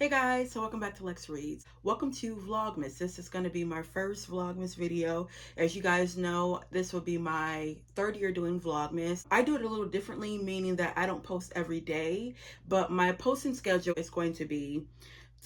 Hey guys, so welcome back to Lex Reads. Welcome to Vlogmas. This is going to be my first Vlogmas video. As you guys know, this will be my third year doing Vlogmas. I do it a little differently, meaning that I don't post every day, but my posting schedule is going to be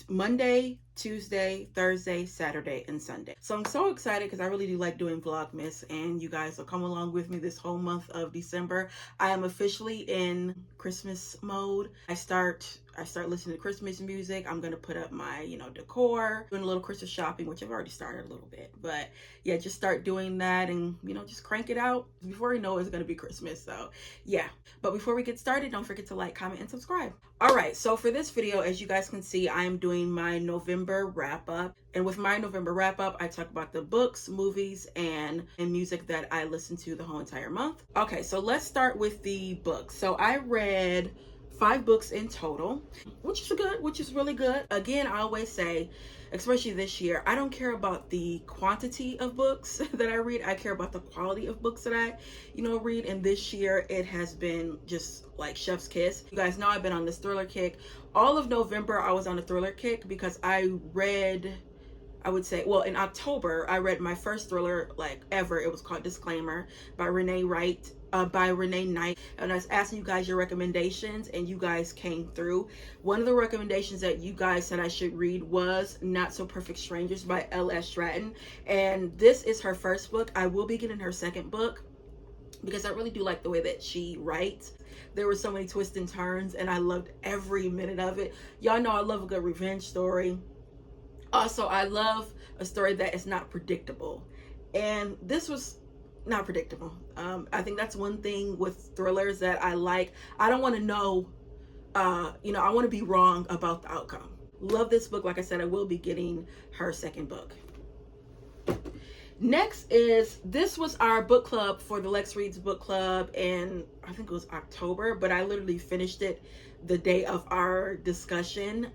Monday, Tuesday, Thursday, Saturday, and Sunday. So I'm so excited because I really do like doing Vlogmas, and you guys will come along with me this whole month of December. I am officially in Christmas mode. I start listening to Christmas music. I'm gonna put up my, decor, doing a little Christmas shopping, which I've already started a little bit. But yeah, just start doing that and just crank it out. Before you know it's gonna be Christmas. So yeah. But before we get started, don't forget to like, comment, and subscribe. All right, so for this video, as you guys can see, I am doing my November wrap up. And with my November wrap up, I talk about the books, movies, and music that I listened to the whole entire month. Okay, so let's start with the books. So I read 5 books in total, which is really good. Again, I always say, especially this year, I don't care about the quantity of books that I read. I care about the quality of books that I, read. And this year it has been just like chef's kiss. You guys know I've been on this thriller kick. All of November I was on a thriller kick because I read, I would say, well, in October, I read my first thriller like ever. It was called Disclaimer by Renee Knight. And I was asking you guys your recommendations, and you guys came through. One of the recommendations that you guys said I should read was Not So Perfect Strangers by L.S. Stratton. And this is her first book. I will be getting her second book because I really do like the way that she writes. There were so many twists and turns, and I loved every minute of it. Y'all know I love a good revenge story. Also, I love a story that is not predictable, and this was not predictable. I think that's one thing with thrillers that I like. I don't want to know, I want to be wrong about the outcome. Love this book. Like I said, I will be getting her second book. Next this was our book club for the Lex Reads book club, and I think it was October, but I literally finished it the day of our discussion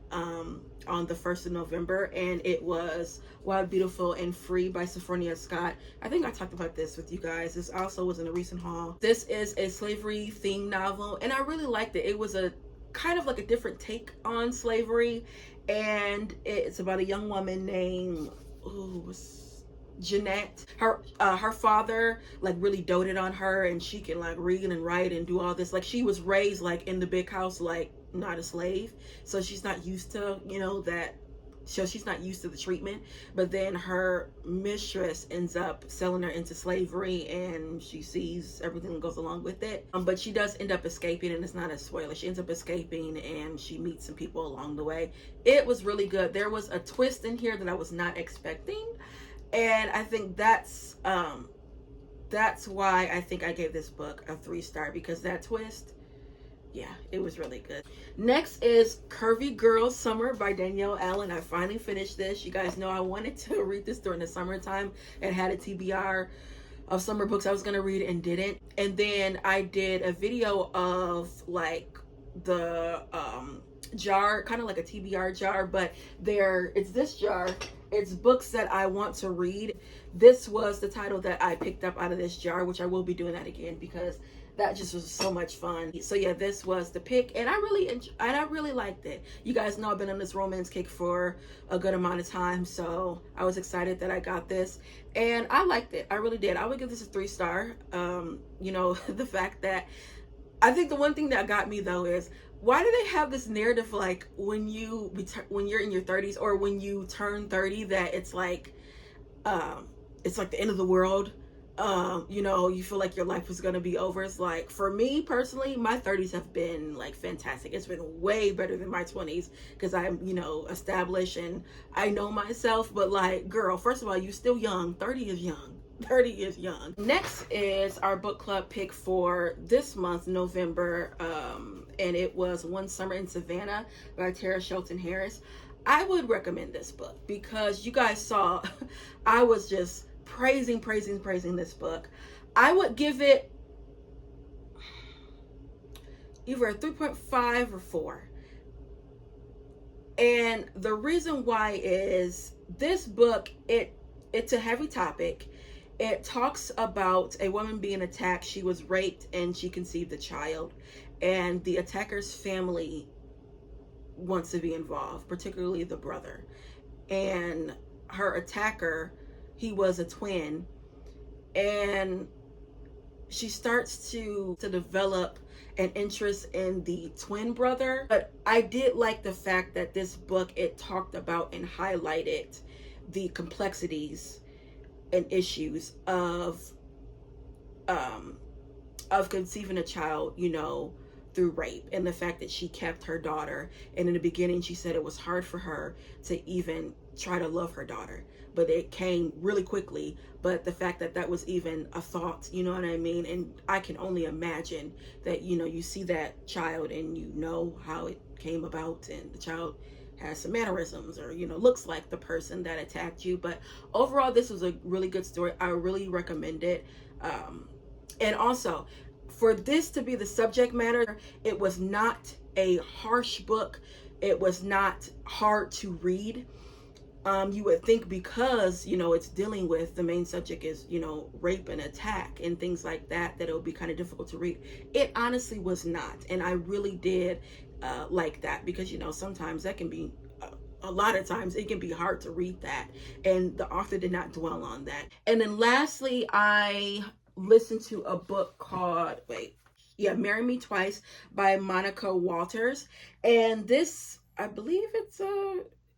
on the 1st of November, and it was Wild, Beautiful, and Free by Sophronia Scott. I think I talked about this with you guys. This also was in a recent haul. This is a slavery themed novel, and I really liked it. It was a kind of like a different take on slavery, and it's about a young woman named Jeanette. Her father like really doted on her, and she can like read and write and do all this. Like, she was raised like in the big house, like not a slave, so she's not used to that. So she's not used to the treatment. But then her mistress ends up selling her into slavery, and she sees everything that goes along with it. But she does end up escaping, and it's not a spoiler. She ends up escaping, and she meets some people along the way. It was really good. There was a twist in here that I was not expecting, and I think that's why I think I gave this book a 3-star, because that twist, yeah, it was really good. Next is Curvy Girl Summer by Danielle Allen. I finally finished this. You guys know I wanted to read this during the summertime and had a TBR of summer books I was going to read and didn't. And then I did a video of like the jar, kind of like a TBR jar, but it's this jar. It's books that I want to read. This was the title that I picked up out of this jar, which I will be doing that again because that just was so much fun. So yeah, this was the pick, and I really liked it. You guys know I've been on this romance kick for a good amount of time, so I was excited that I got this, and I liked it. I really did. I would give this a 3-star. The fact that I think the one thing that got me though is, why do they have this narrative like when you're in your 30s or when you turn 30 that it's like the end of the world? You feel like your life was gonna be over. It's like, for me personally, my 30s have been like fantastic. It's been way better than my 20s because I'm established and I know myself. But like, girl, first of all, you still young. 30 is young. 30 is young. Next is our book club pick for this month, November, and it was One Summer in Savannah by Tara Shelton Harris. I would recommend this book because you guys saw I was just praising this book. I would give it either a 3.5 or 4. And the reason why is this book, it's a heavy topic. It talks about a woman being attacked. She was raped and she conceived a child, and the attacker's family wants to be involved, particularly the brother. And her attacker, he was a twin, and she starts to develop an interest in the twin brother. But I did like the fact that this book, it talked about and highlighted the complexities and issues um of conceiving a child, you know, through rape, and the fact that she kept her daughter. And in the beginning, she said it was hard for her to even try to love her daughter, but it came really quickly. But the fact that that was even a thought, you know what I mean? And I can only imagine that, you know, you see that child and you know how it came about, and the child has some mannerisms, or, you know, looks like the person that attacked you. But overall, this was a really good story. I really recommend it. And also, for this to be the subject matter, it was not a harsh book. It was not hard to read. You would think, because, you know, it's dealing with, the main subject is, you know, rape and attack and things like that, that it would be kind of difficult to read. It honestly was not. And I really did like that, because, you know, sometimes that can be, a lot of times it can be hard to read that. And the author did not dwell on that. And then lastly, I listened to a book called, Marry Me Twice by Monica Walters. And this, I believe it's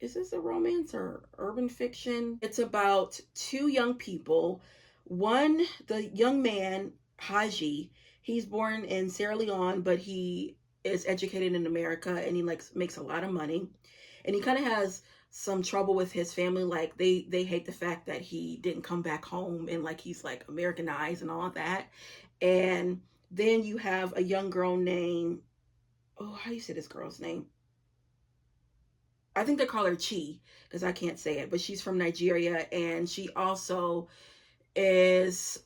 is this a romance or urban fiction? It's about two young people. One, the young man, Haji, he's born in Sierra Leone, but he is educated in America, and he like makes a lot of money. And he kind of has some trouble with his family. Like they hate the fact that he didn't come back home, and like he's like Americanized and all of that. And then you have a young girl named, oh, how do you say this girl's name? I think they call her Chi, because I can't say it, but she's from Nigeria. And she also is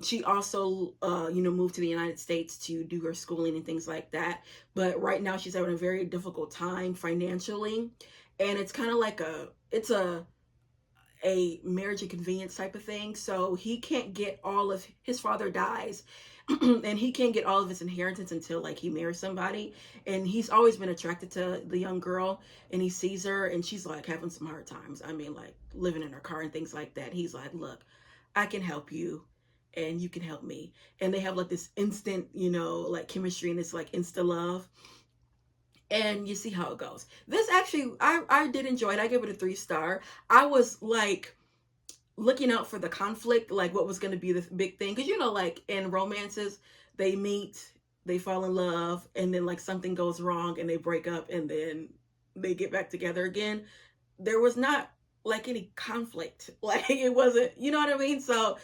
she also you know, moved to the United States to do her schooling and things like that. But right now she's having a very difficult time financially. And it's kind of like it's a marriage and convenience type of thing. So he can't get all of, his father dies, and he can't get all of his inheritance until like he marries somebody. And he's always been attracted to the young girl, and he sees her and she's like having some hard times. I mean, like living in her car and things like that. He's like, look, I can help you and you can help me. And they have like this instant, you know, like chemistry, and it's like insta love. And you see how it goes. This actually, I did enjoy it. I gave it a 3-star. I was like looking out for the conflict, like what was going to be the big thing. Because, you know, like in romances, they meet, they fall in love, and then like something goes wrong and they break up, and then they get back together again. There was not like any conflict. Like it wasn't, you know what I mean? So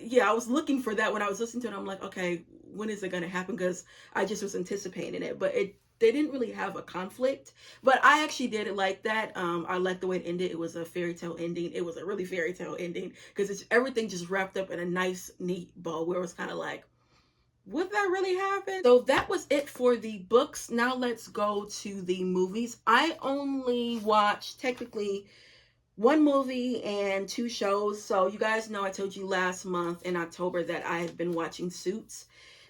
yeah, I was looking for that when I was listening to it. I'm like, okay, when is it going to happen? Because I just was anticipating it. But they didn't really have a conflict. But I actually did it like that. I liked the way it ended. It was a fairy tale ending. It was a really fairy tale ending, because it's everything just wrapped up in a nice, neat bow, where it was kind of like, would that really happen? So that was it for the books. Now let's go to the movies. I only watched technically one movie and 2 shows. So you guys know I told you last month in October that I had been watching Suits,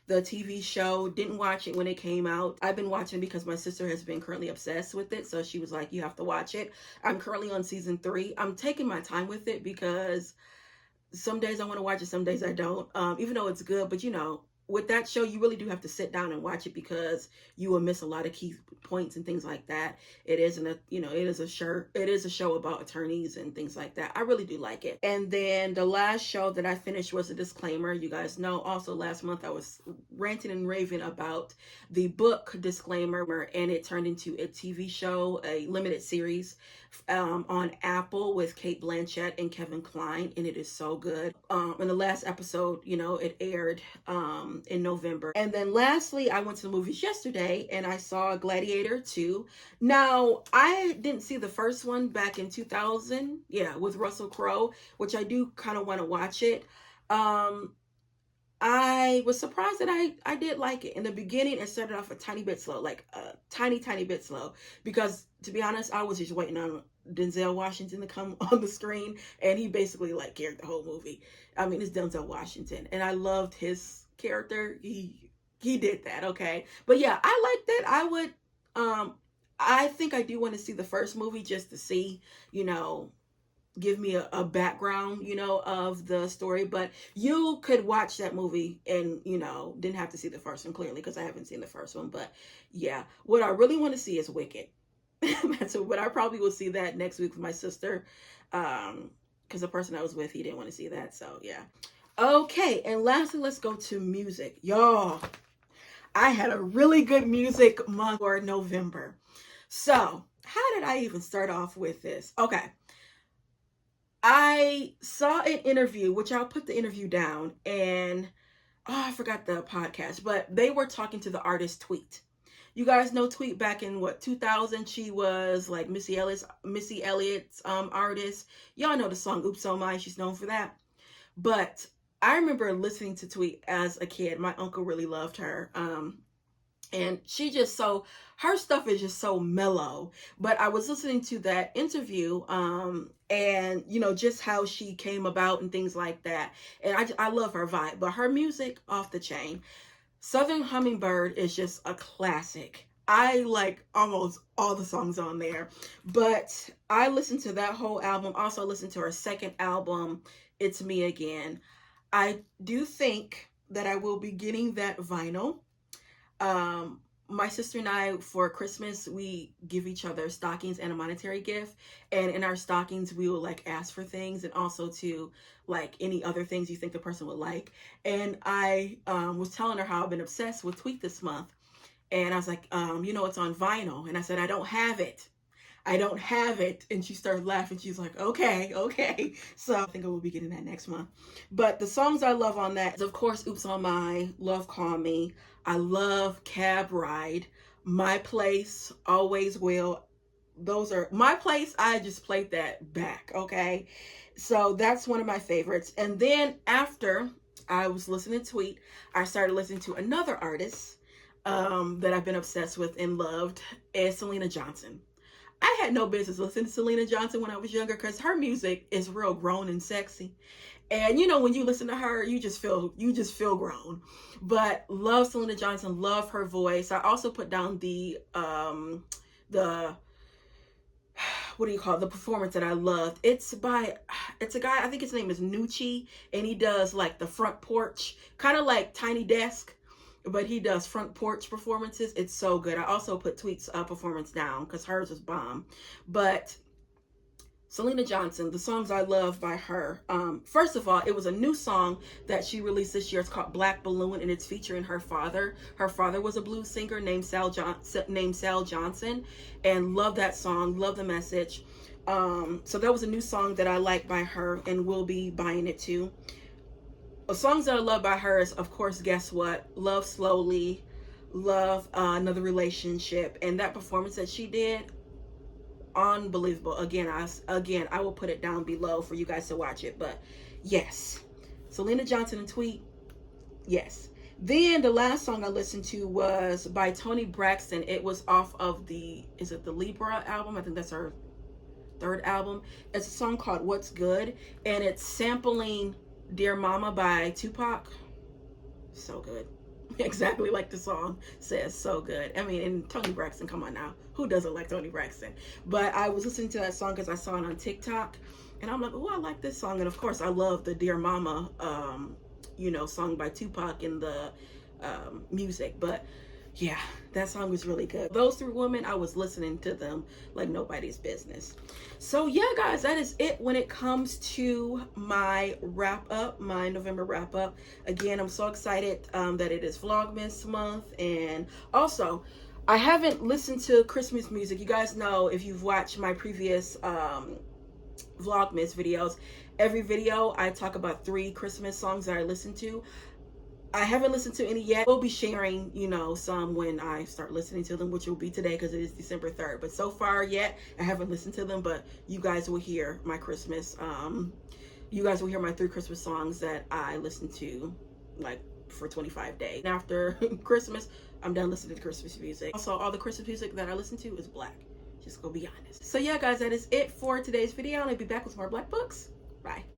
the TV show. Didn't watch it when it came out. I've been watching because my sister has been currently obsessed with it. So she was like, you have to watch it. I'm currently on season 3. I'm taking my time with it, because some days I want to watch it, some days I don't. Even though it's good, but you know, with that show, you really do have to sit down and watch it, because you will miss a lot of key points and things like that. It isn't a, you know, it is a show about attorneys and things like that. I really do like it. And then the last show that I finished was a disclaimer. You guys know also last month I was ranting and raving about the book Disclaimer, and it turned into a TV show, a limited series on Apple with Kate Blanchett and Kevin Kline, and it is so good. In the last episode, you know, it aired in November. And then lastly, I went to the movies yesterday and I saw Gladiator 2. Now, I didn't see the first one back in 2000, with Russell Crowe, which I do kind of want to watch it. I was surprised that I did like it. In the beginning, it started off a tiny bit slow, like a tiny bit slow, because to be honest, I was just waiting on Denzel Washington to come on the screen, and he basically like carried the whole movie. I mean, it's Denzel Washington, and I loved his character. He did that, okay. But yeah, I liked it. I think I do want to see the first movie just to see, you know, give me a background, you know, of the story. But you could watch that movie and, you know, didn't have to see the first one clearly because I haven't seen the first one. But yeah, what I really want to see is Wicked. That's what I probably will see that next week with my sister. Because the person I was with, he didn't want to see that. So yeah. Okay, and lastly, let's go to music. Y'all, I had a really good music month for November. So, how did I even start off with this? Okay. I saw an interview, which I'll put the interview down, and I forgot the podcast, but they were talking to the artist Tweet. You guys know Tweet back in what 2000? She was like Missy Elliott's artist. Y'all know the song "Oops on Mine." She's known for that. But I remember listening to Tweet as a kid. My uncle really loved her. And she just her stuff is just so mellow. But I was listening to that interview, and you know, just how she came about and things like that. And I love her vibe, but her music off the chain. Southern Hummingbird is just a classic. I like almost all the songs on there, but I listened to that whole album. Also listened to her second album, It's Me Again. I do think that I will be getting that vinyl. My sister and I, for Christmas, we give each other stockings and a monetary gift. And in our stockings, we will like ask for things, and also to like any other things you think the person would like. And I was telling her how I've been obsessed with Tweet this month. And I was like, you know, it's on vinyl. And I said, I don't have it. I don't have it. And she started laughing. She's like, okay. So I think I will be getting that next month. But the songs I love on that is, of course, Oops on Mine, Love Call Me. I love Cab Ride, My Place, Always Will. Those are My Place. I just played that back. Okay. So that's one of my favorites. And then after I was listening to Tweet, I started listening to another artist that I've been obsessed with and loved, is Selena Johnson. I had no business listening to Selena Johnson when I was younger because her music is real grown and sexy. And you know, when you listen to her, you just feel grown. But love Selena Johnson, love her voice. I also put down the what do you call it? The performance that I loved. It's a guy, I think his name is Nucci, and he does like the front porch, kind of like Tiny Desk, but he does front porch performances. It's so good. I also put Tweet's performance down because hers was bomb. But Selena Johnson, the songs I love by her. First of all, it was a new song that she released this year. It's called Black Balloon, and it's featuring her father. Her father was a blues singer named Sal Johnson, and love that song, love the message. So that was a new song that I like by her and will be buying it too. Songs that I love by her is, of course, guess what? Love Slowly, love Another Relationship, and that performance that she did, unbelievable. Again, I will put it down below for you guys to watch it. But yes, Selena Johnson and Tweet, yes. Then the last song I listened to was by Toni Braxton. It was off of the Libra album? I think that's her third album. It's a song called What's Good, and it's sampling Dear Mama by Tupac. So good. Exactly like the song says, so good. I mean, and Toni Braxton, come on now. Who doesn't like Toni Braxton? But I was listening to that song because I saw it on TikTok, and I'm like, oh, I like this song. And of course, I love the Dear Mama, song by Tupac in the music. But yeah, that song was really good. Those three women, I was listening to them like nobody's business. So yeah, guys, that is it when it comes to my wrap up, my November wrap up. Again, I'm so excited that it is Vlogmas month. And also, I haven't listened to Christmas music. You guys know, if you've watched my previous Vlogmas videos, every video I talk about 3 Christmas songs that I listen to. I haven't listened to any yet. We'll be sharing, some when I start listening to them, which will be today because it is December 3rd. But so far yet, I haven't listened to them, but you guys will hear my Christmas, you guys will hear my 3 Christmas songs that I listen to like for 25 days. And after Christmas, I'm done listening to Christmas music. Also, all the Christmas music that I listen to is black. Just gonna be honest. So yeah, guys, that is it for today's video. I'll be back with more black books. Bye.